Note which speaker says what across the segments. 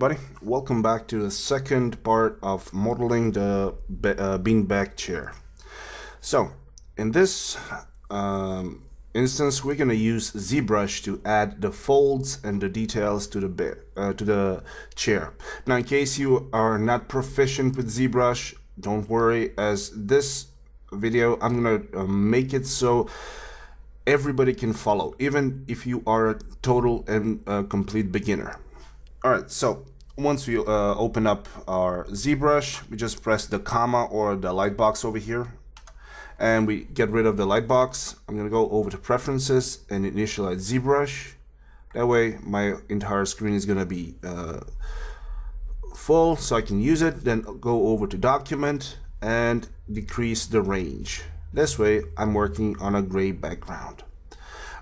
Speaker 1: everybody, welcome back to the second part of modeling the beanbag chair. So in this instance we're going to use ZBrush to add the folds and the details to the chair. Now in case you are not proficient with ZBrush, don't worry, as this video I'm going to make it so everybody can follow, even if you are a total and complete beginner. Alright, so once we open up our ZBrush, we just press the comma or the lightbox over here and we get rid of the lightbox. I'm going to go over to preferences and initialize ZBrush. That way my entire screen is going to be full so I can use it. Then go over to document and decrease the range. This way I'm working on a gray background.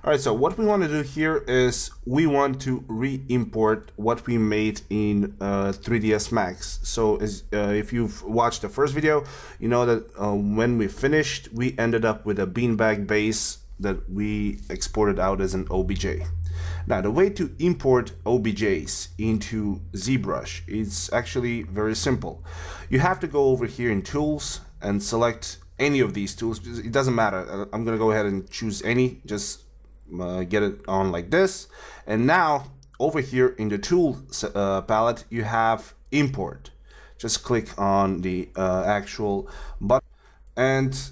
Speaker 1: Alright, so what we want to do here is we want to re-import what we made in 3ds Max. So if you've watched the first video, you know that when we finished, we ended up with a beanbag base that we exported out as an OBJ. Now the way to import OBJs into ZBrush is actually very simple. You have to go over here in Tools and select any of these tools. It doesn't matter. I'm gonna go ahead and choose any. Just get it on like this, and now over here in the tool palette you have import. Just click on the actual button and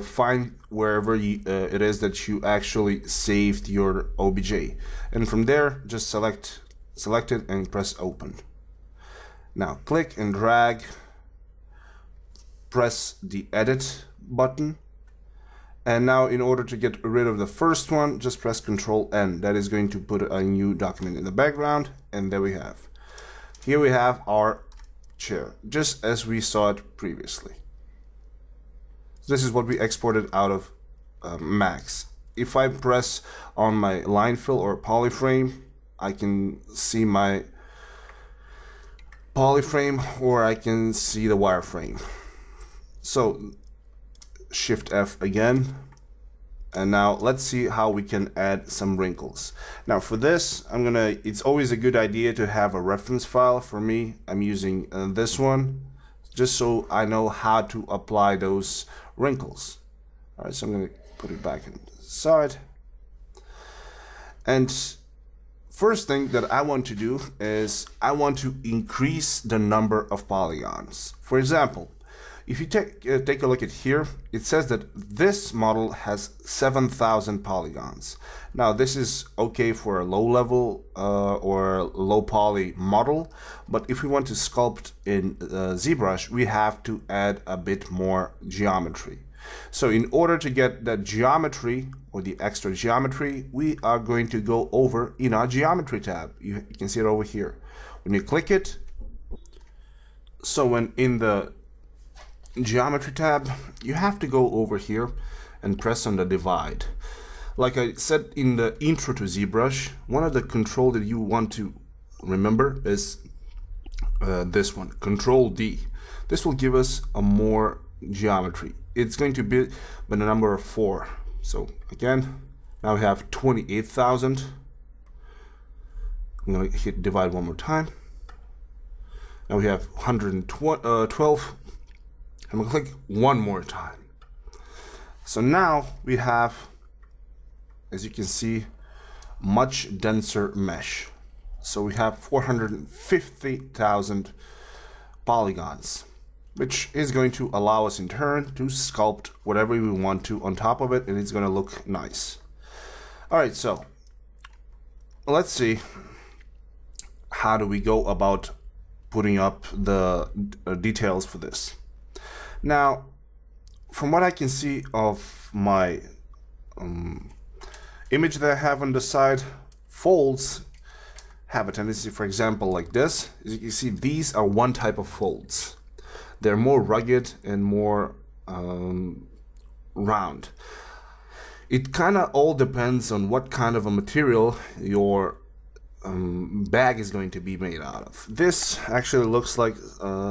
Speaker 1: find wherever it is that you actually saved your OBJ, and from there just select it and press open. Now click and drag, press the edit button. And now in order to get rid of the first one, just press Ctrl N. That is going to put a new document in the background, and there we have. Here we have our chair, just as we saw it previously. This is what we exported out of Max. If I press on my line fill or polyframe, I can see my polyframe or I can see the wireframe. So Shift F again, and now let's see how we can add some wrinkles. Now for this, it's always a good idea to have a reference file. For me, I'm using this one, just so I know how to apply those wrinkles. All right, so I'm going to put it back inside. And first thing that I want to do is I want to increase the number of polygons. For example, if you take a look at here, it says that this model has 7,000 polygons. Now this is okay for a low level or low poly model, but if we want to sculpt in ZBrush, we have to add a bit more geometry. So in order to get that geometry or the extra geometry, we are going to go over in our geometry tab. You can see it over here. When you click it, so when in the geometry tab, you have to go over here and press on the divide. Like I said in the intro to ZBrush, one of the control that you want to remember is this one, Control D. This will give us a more geometry. It's going to be the number of 4. So again, now we have 28,000. I'm going to hit divide one more time. Now we have 112. I'm going to click one more time. So now we have, as you can see, much denser mesh. So we have 450,000 polygons, which is going to allow us in turn to sculpt whatever we want to on top of it, and it's going to look nice. Alright, so let's see how do we go about putting up the details for this. Now, from what I can see of my image that I have on the side, folds have a tendency, for example, like this. As you can see, these are one type of folds. They're more rugged and more round. It kind of all depends on what kind of a material your bag is going to be made out of. This actually looks like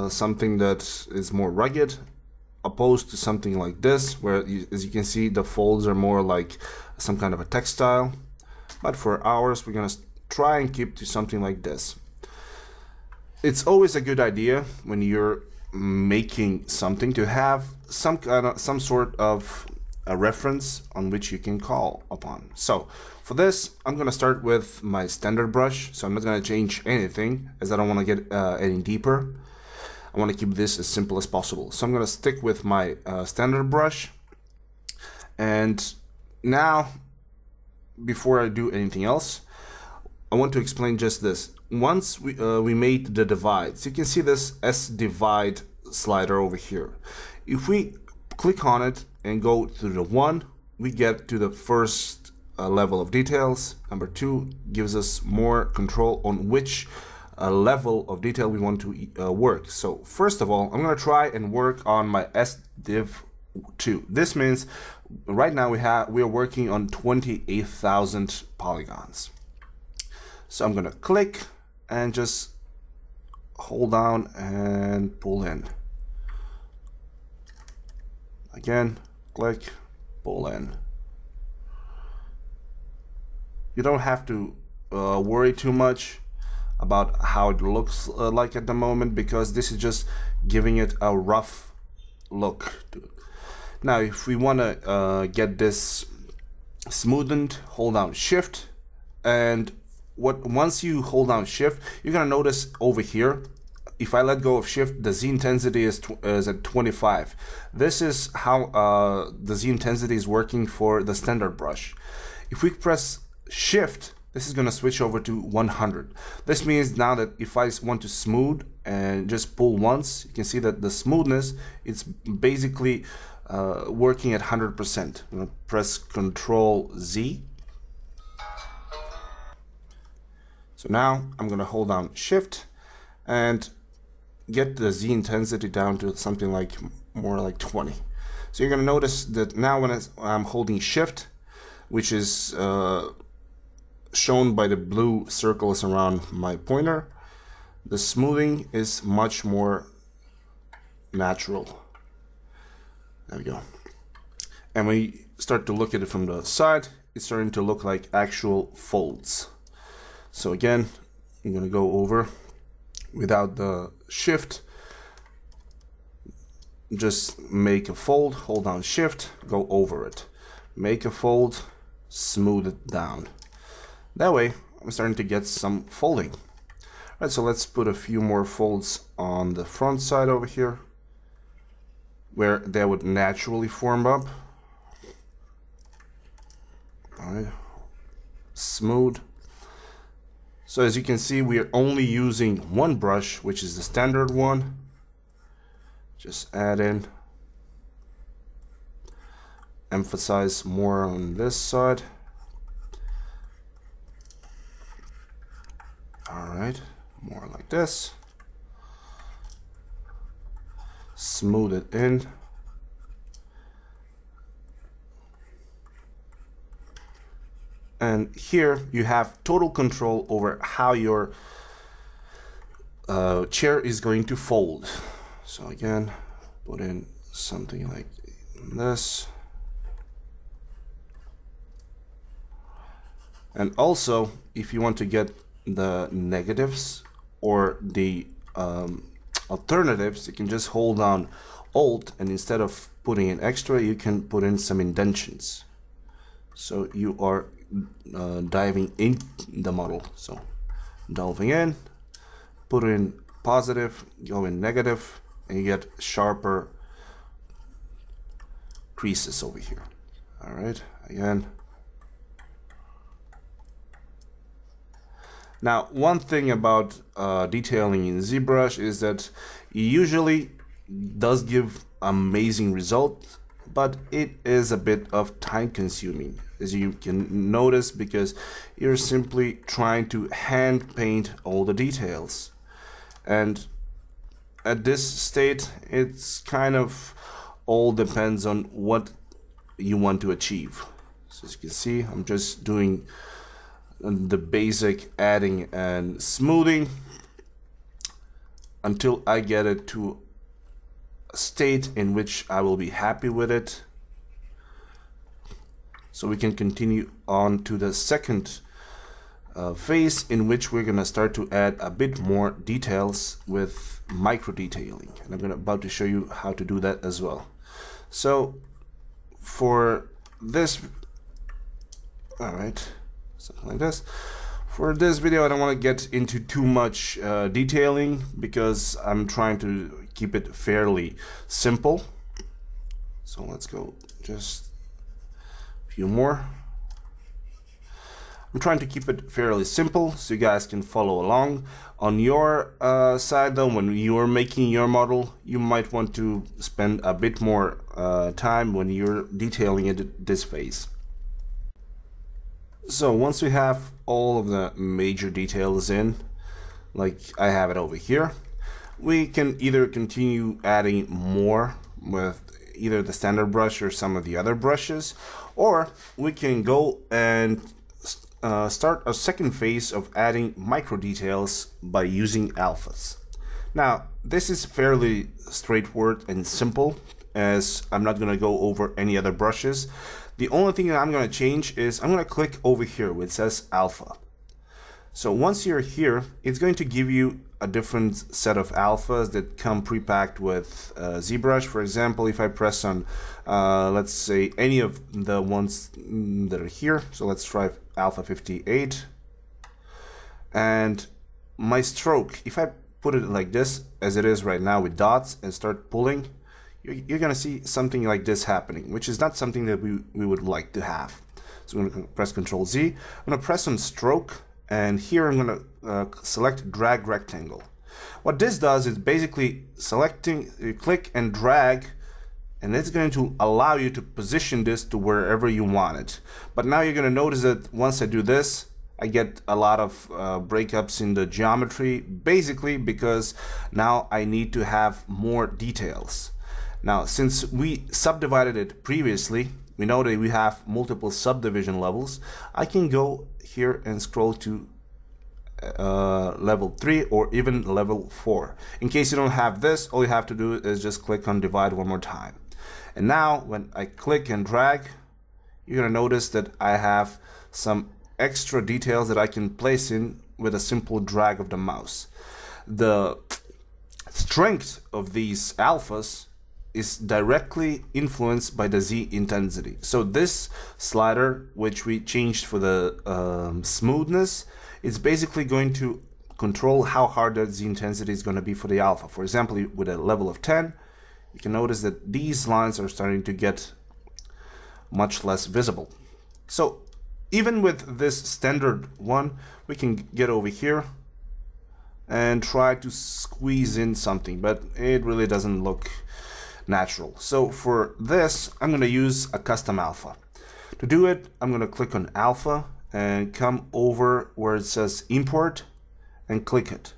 Speaker 1: something that is more rugged, opposed to something like this, where as you can see, the folds are more like some kind of a textile. But for ours, we're gonna try and keep to something like this. it's always a good idea when you're making something to have some sort of a reference on which you can call upon. So for this, I'm going to start with my standard brush. So I'm not going to change anything, as I don't want to get any deeper. I want to keep this as simple as possible. So I'm going to stick with my standard brush. And now, before I do anything else, I want to explain just this. Once we made the divides, you can see this S divide slider over here. If we click on it and go to the 1, we get to the first level of details. Number 2 gives us more control on which level of detail we want to work. So first of all, I'm going to try and work on my S div 2. This means right now we are working on 28,000 polygons. So I'm going to click and just hold down and pull in. Again, click, pull in. You don't have to worry too much about how it looks like at the moment, because this is just giving it a rough look to it. Now if we want to get this smoothened, hold down Shift, and once you hold down Shift, you're gonna notice over here, if I let go of Shift, the Z intensity is at 25. This is how the Z intensity is working for the standard brush. If we press Shift, this is gonna switch over to 100. This means now that if I want to smooth and just pull once, you can see that the smoothness, it's basically working at 100%. I'm gonna press Control Z. So now I'm going to hold down Shift and get the Z intensity down to something like more like 20. So you're going to notice that now when I'm holding Shift, which is shown by the blue circles around my pointer, the smoothing is much more natural. There we go. And when you start to look at it from the side, it's starting to look like actual folds. So again, I'm going to go over without the Shift, just make a fold, hold down Shift, go over it, make a fold, smooth it down. That way I'm starting to get some folding. All right, so let's put a few more folds on the front side over here where they would naturally form up. All right, smooth. So as you can see, we are only using one brush, which is the standard one. Just add in, emphasize more on this side. All right, more like this. Smooth it in. And here you have total control over how your chair is going to fold. So again, put in something like this. And also, if you want to get the negatives or the alternatives, you can just hold down Alt, and instead of putting in extra, you can put in some indentions. So you are diving in the model. So delving in, put in positive, go in negative, and you get sharper creases over here. All right, again. Now, one thing about detailing in ZBrush is that it usually does give amazing results, but it is a bit of time consuming, as you can notice, because you're simply trying to hand paint all the details. And at this state, it's kind of all depends on what you want to achieve. So as you can see, I'm just doing the basic adding and smoothing until I get it to a state in which I will be happy with it. So we can continue on to the second phase in which we're going to start to add a bit more details with micro detailing, and I'm about to show you how to do that as well. So for this, all right, something like this. For this video, I don't want to get into too much detailing because I'm trying to keep it fairly simple. So let's go just a few more. I'm trying to keep it fairly simple so you guys can follow along. On your side though, when you're making your model, you might want to spend a bit more time when you're detailing it this phase. So once we have all of the major details in, like I have it over here, we can either continue adding more with either the standard brush or some of the other brushes, or we can go and start a second phase of adding micro details by using alphas. Now, this is fairly straightforward and simple, as I'm not going to go over any other brushes. The only thing that I'm going to change is I'm going to click over here where it says alpha. So once you're here, it's going to give you a different set of alphas that come pre-packed with ZBrush. For example, if I press on, let's say, any of the ones that are here, so let's try alpha 58, and my stroke, if I put it like this, as it is right now with dots, and start pulling, you're going to see something like this happening, which is not something that we would like to have. So I'm going to press Ctrl Z, I'm going to press on stroke, and here I'm going to select drag rectangle. What this does is basically selecting, click and drag, and it's going to allow you to position this to wherever you want it. But now you're going to notice that once I do this, I get a lot of breakups in the geometry, basically because now I need to have more details. Now, since we subdivided it previously, we know that we have multiple subdivision levels. I can go here and scroll to level 3 or even level 4. In case you don't have this, all you have to do is just click on divide one more time. And now when I click and drag, you're going to notice that I have some extra details that I can place in with a simple drag of the mouse. The strength of these alphas is directly influenced by the Z intensity. So this slider, which we changed for the smoothness, is basically going to control how hard the Z intensity is going to be for the alpha. For example, with a level of 10, you can notice that these lines are starting to get much less visible. So even with this standard one, we can get over here and try to squeeze in something, but it really doesn't look natural. So for this, I'm going to use a custom alpha. To do it, I'm going to click on alpha and come over where it says import and click it.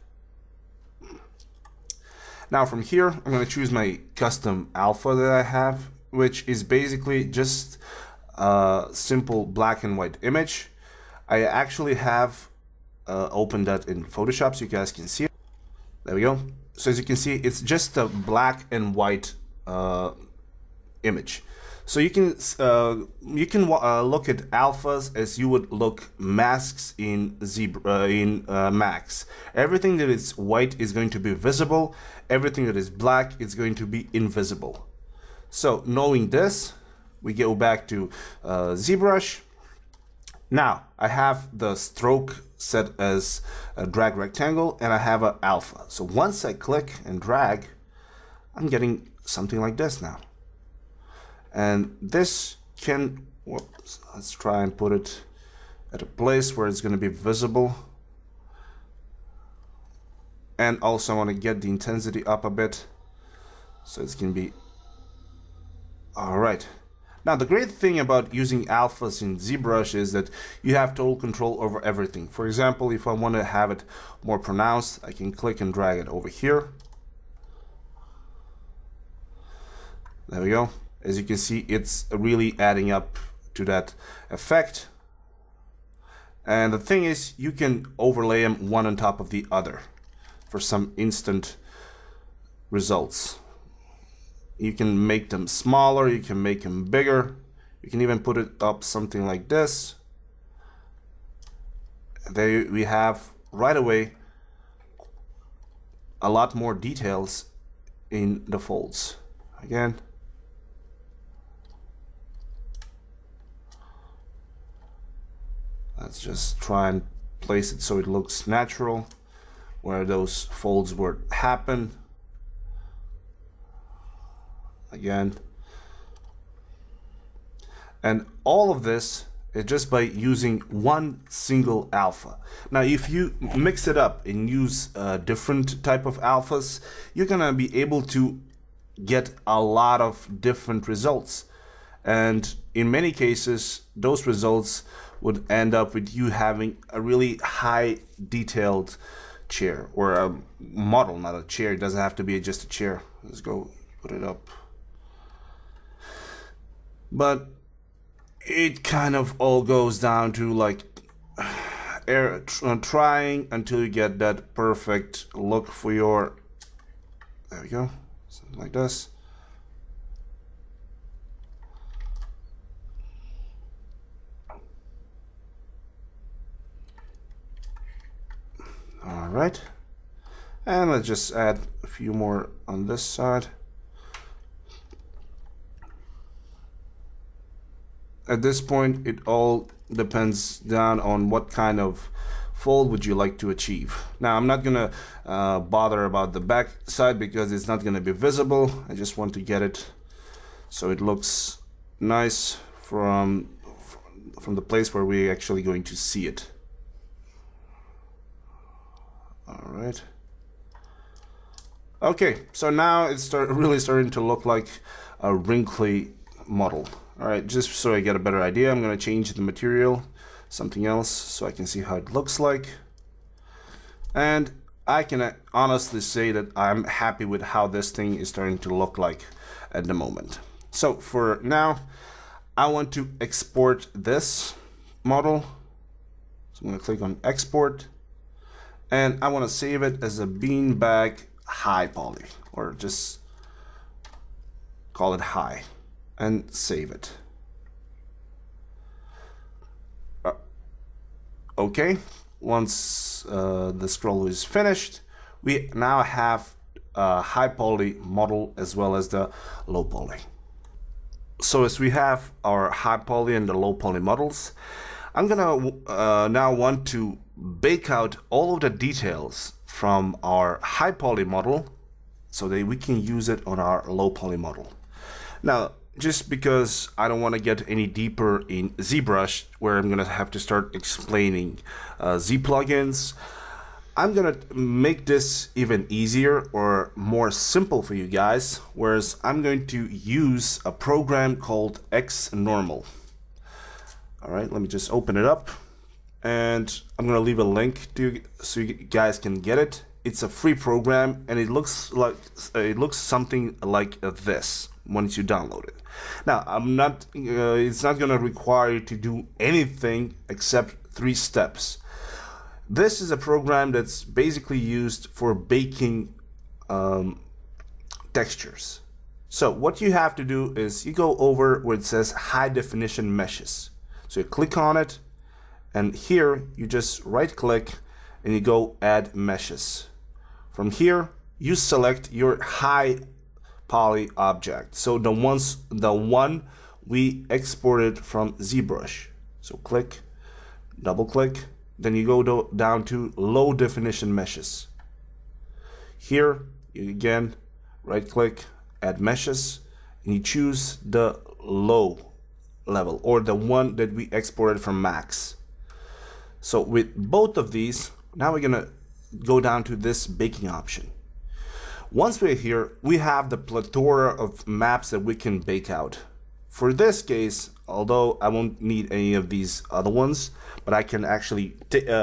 Speaker 1: Now from here, I'm going to choose my custom alpha that I have, which is basically just a simple black and white image. I actually have opened that in Photoshop so you guys can see it. There we go. So as you can see, it's just a black and white image. So you can look at alphas as you would look masks in Max. Everything that is white is going to be visible. Everything that is black is going to be invisible. So knowing this, we go back to ZBrush. Now I have the stroke set as a drag rectangle and I have an alpha. So once I click and drag, I'm getting something like this now. And this can, whoops, let's try and put it at a place where it's going to be visible. And also I want to get the intensity up a bit so it's going to be all right. Now the great thing about using alphas in ZBrush is that you have total control over everything. For example, if I want to have it more pronounced, I can click and drag it over here. There we go. As you can see, it's really adding up to that effect. And the thing is, you can overlay them one on top of the other for some instant results. You can make them smaller, you can make them bigger, you can even put it up something like this. there we have right away a lot more details in the folds. Again, let's just try and place it so it looks natural where those folds would happen. Again, and all of this is just by using one single alpha. Now if you mix it up and use different type of alphas, you're gonna be able to get a lot of different results, and in many cases those results would end up with you having a really high detailed chair, or a model, not a chair. It doesn't have to be just a chair. Let's go put it up. But it kind of all goes down to like trying until you get that perfect look for your, there we go, something like this. All right, and let's just add a few more on this side. At this point, it all depends down on what kind of fold would you like to achieve. Now, I'm not gonna bother about the back side because it's not gonna be visible. I just want to get it so it looks nice from the place where we're actually going to see it. All right. Okay, so now it's really starting to look like a wrinkly model. All right, just so I get a better idea, I'm gonna change the material, something else, so I can see how it looks like. And I can honestly say that I'm happy with how this thing is starting to look like at the moment. So for now, I want to export this model. So I'm gonna click on export, and I wanna save it as a beanbag high poly, or just call it high, and save it. Okay, once the scroll is finished, we now have a high poly model as well as the low poly. So as we have our high poly and the low poly models, I'm gonna now want to bake out all of the details from our high poly model so that we can use it on our low poly model. Now, just because I don't want to get any deeper in ZBrush, where I'm going to have to start explaining Z plugins, I'm going to make this even easier or more simple for you guys, whereas I'm going to use a program called XNormal. All right, let me just open it up, and I'm going to leave a link to so you guys can get it. It's a free program, and it looks something like this once you download it. Now, it's not going to require you to do anything except 3 steps. This is a program that's basically used for baking textures. So what you have to do is you go over where it says high definition meshes. So you click on it, and here you just right click and you go add meshes. From here you select your high poly object, so the one we exported from ZBrush. So click, double click, then you go down to low definition meshes. Here you again right click, add meshes, and you choose the low level, or the one that we exported from max. So with both of these, now we're gonna go down to this baking option. Once we're here, we have the plethora of maps that we can bake out. For this case, although I won't need any of these other ones, but I can actually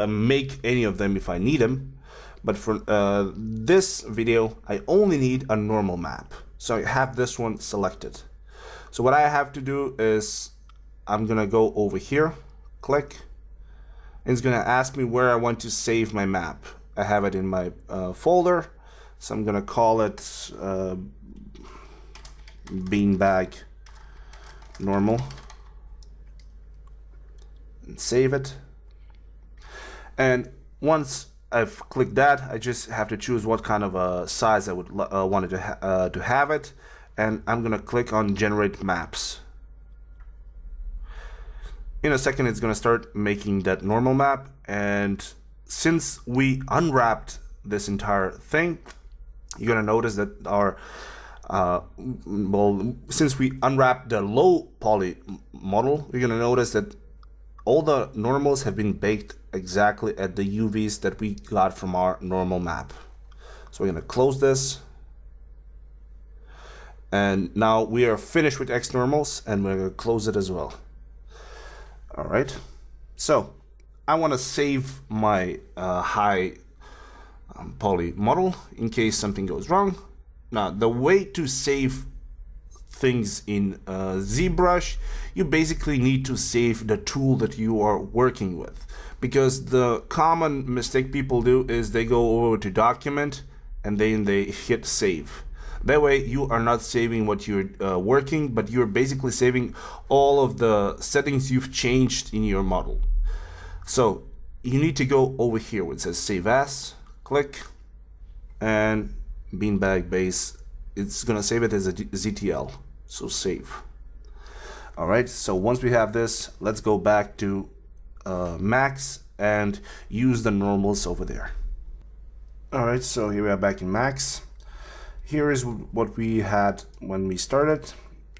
Speaker 1: make any of them if I need them. But for this video, I only need a normal map. So I have this one selected. So what I have to do is I'm gonna go over here, click, and it's gonna ask me where I want to save my map. I have it in my folder, so I'm gonna call it beanbag normal and save it. And once I've clicked that, I just have to choose what kind of a size I would want it to have it, and I'm gonna click on generate maps. In a second it's gonna start making that normal map, and since we unwrapped this entire thing, you're gonna notice that our since we unwrapped the low poly model, you're gonna notice that all the normals have been baked exactly at the UVs that we got from our normal map. So we're gonna close this, and now we are finished with X normals, and we're gonna close it as well. All right, so I want to save my high poly model in case something goes wrong. Now, the way to save things in ZBrush, you basically need to save the tool that you are working with, because the common mistake people do is they go over to document and then they hit save. That way you are not saving what you're working, but you're basically saving all of the settings you've changed in your model. So you need to go over here where it says save as, click, and beanbag base, it's gonna save it as a ZTL, so save. All right, so once we have this, let's go back to Max and use the normals over there. All right, so here we are back in Max. Here is what we had when we started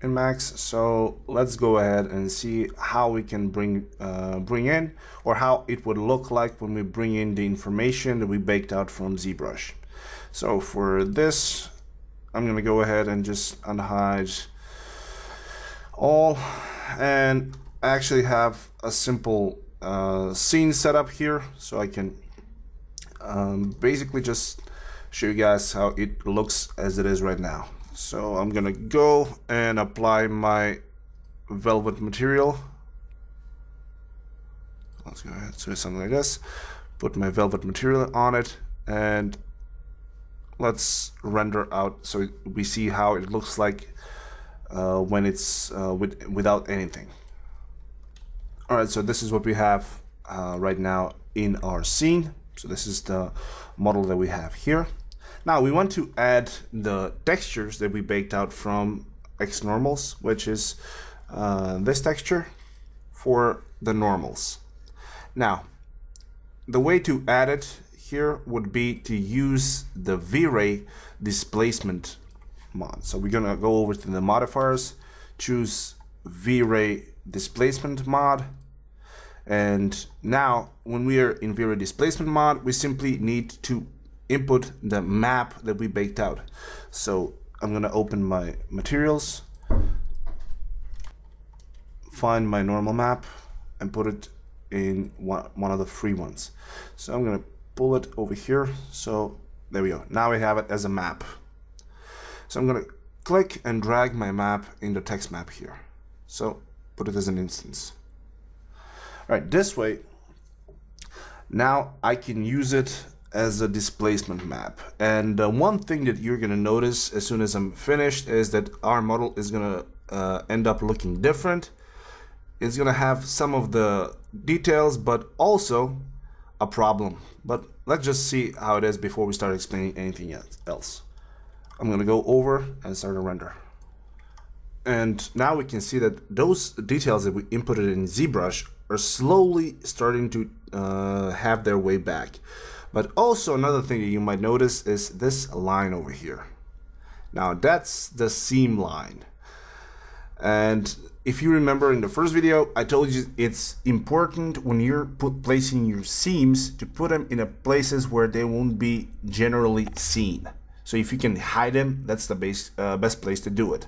Speaker 1: in Max. So let's go ahead and see how we can bring in, or how it would look like when we bring in the information that we baked out from ZBrush. So for this, I'm gonna go ahead and just unhide all, and I actually have a simple scene set up here, so I can basically just show you guys how it looks as it is right now. So I'm gonna go and apply my velvet material. Let's go ahead, so something like this. Put my velvet material on it, and let's render out so we see how it looks like when it's without anything. All right, so this is what we have right now in our scene. So this is the model that we have here. Now we want to add the textures that we baked out from X normals, which is this texture for the normals. Now, the way to add it here would be to use the V-Ray displacement mod. So we're gonna go over to the modifiers, choose V-Ray displacement mod, and now when we are in V-Ray displacement mod, we simply need to input the map that we baked out. So I'm gonna open my materials, find my normal map, and put it in one of the free ones. So I'm gonna pull it over here. So there we go. Now we have it as a map. So I'm gonna click and drag my map in the text map here. So put it as an instance. All right, this way, now I can use it as a displacement map. And one thing that you're gonna notice as soon as I'm finished is that our model is gonna end up looking different. It's gonna have some of the details, but also a problem. But let's just see how it is before we start explaining anything else. I'm gonna go over and start a render. And now we can see that those details that we inputted in ZBrush are slowly starting to have their way back. But also another thing that you might notice is this line over here. Now that's the seam line. And if you remember in the first video, I told you it's important when you're placing your seams to put them in places where they won't be generally seen. So if you can hide them, that's the best place to do it.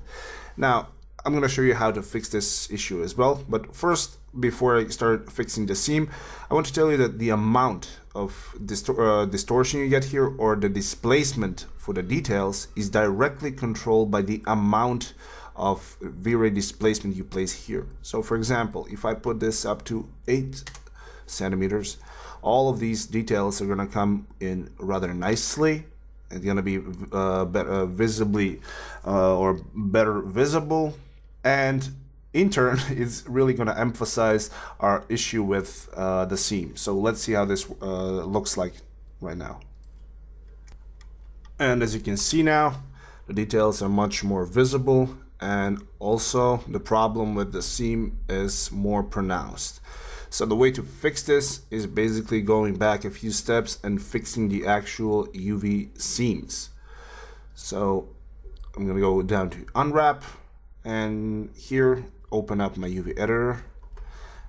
Speaker 1: Now, I'm going to show you how to fix this issue as well. But first, before I start fixing the seam, I want to tell you that the amount of distortion you get here, or the displacement for the details, is directly controlled by the amount of V-Ray displacement you place here. So for example, if I put this up to 8 centimeters, all of these details are going to come in rather nicely. It's going to be better visible, and in turn is really going to emphasize our issue with the seam. So let's see how this looks like right now. And as you can see now, the details are much more visible, and also the problem with the seam is more pronounced. So the way to fix this is basically going back a few steps and fixing the actual UV seams. So I'm going to go down to unwrap, and here open up my UV editor.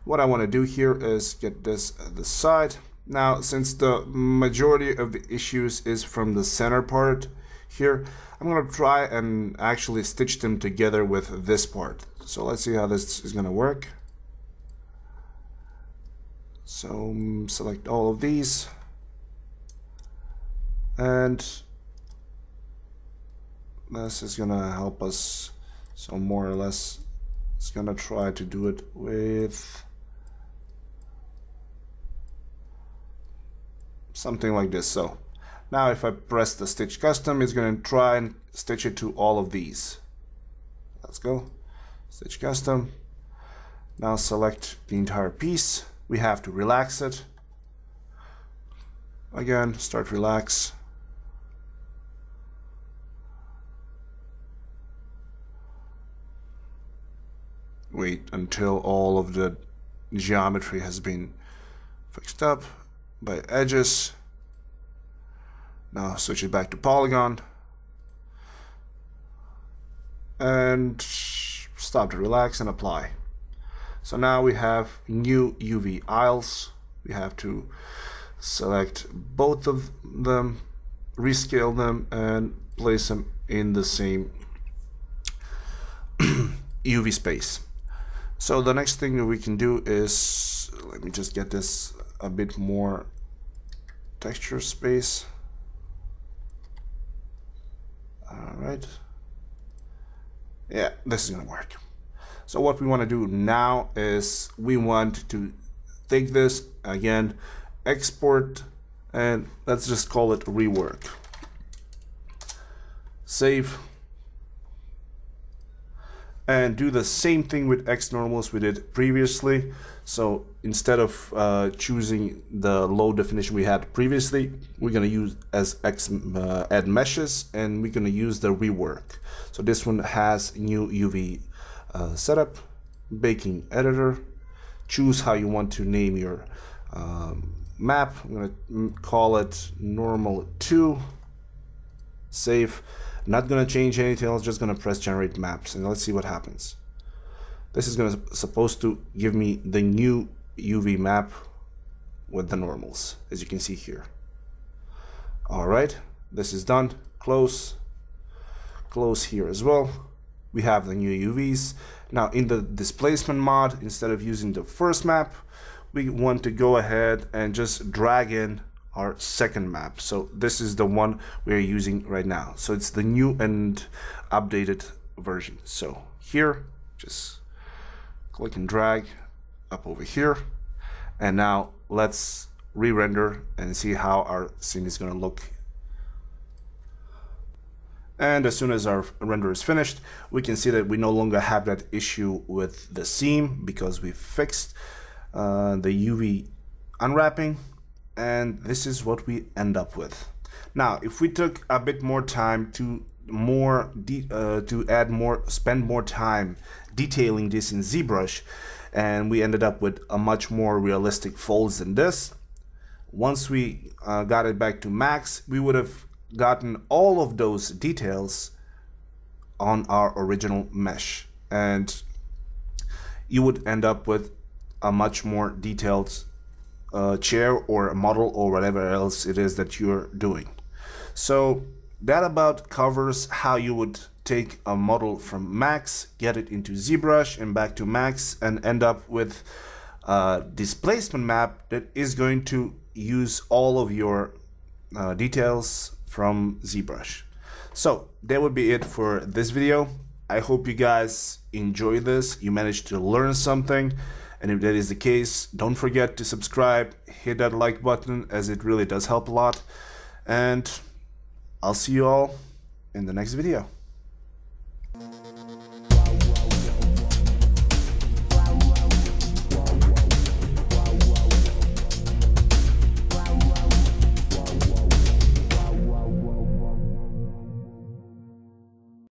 Speaker 1: What I want to do here is get this at the side. Now, since the majority of the issues is from the center part here, I'm going to try and actually stitch them together with this part. So let's see how this is going to work. So select all of these, and this is going to help us. So more or less, it's going to try to do it with something like this. So now if I press the stitch custom, it's going to try and stitch it to all of these. Let's go, stitch custom. Now select the entire piece. We have to relax it. Again, start relax. Wait until all of the geometry has been fixed up by edges. Now switch it back to polygon and stop to relax and apply. So now we have new UV aisles. We have to select both of them, rescale them, and place them in the same UV space. So the next thing that we can do is, let me just get this a bit more texture space. All right. Yeah, this is gonna work. So what we want to do now is we want to take this again, export, and let's just call it rework. Save. And do the same thing with X normals we did previously. So instead of choosing the low definition we had previously, we're going to use as X add meshes, and we're going to use the rework. So this one has new UV setup, baking editor. Choose how you want to name your map. I'm going to call it normal 2. Save. Not going to change anything else, just going to press generate maps, and let's see what happens. This is supposed to give me the new UV map with the normals, as you can see here. All right, this is done. Close here as well. We have the new UVs. Now in the displacement mod, instead of using the first map, we want to go ahead and just drag in our second map. So this is the one we're using right now. So it's the new and updated version. So here, just click and drag up over here. And now let's re-render and see how our scene is going to look. And as soon as our render is finished, we can see that we no longer have that issue with the seam because we fixed the UV unwrapping. And this is what we end up with. Now, if we took a bit more time to spend more time detailing this in ZBrush, and we ended up with a much more realistic folds than this. Once we got it back to max, we would have gotten all of those details on our original mesh, and you would end up with a much more detailed chair or a model or whatever else it is that you're doing. So that about covers how you would take a model from max, get it into ZBrush and back to max, and end up with a displacement map that is going to use all of your details from ZBrush. So that would be it for this video. I hope you guys enjoyed this, you managed to learn something. And if that is the case, don't forget to subscribe, hit that like button, as it really does help a lot. And I'll see you all in the next video.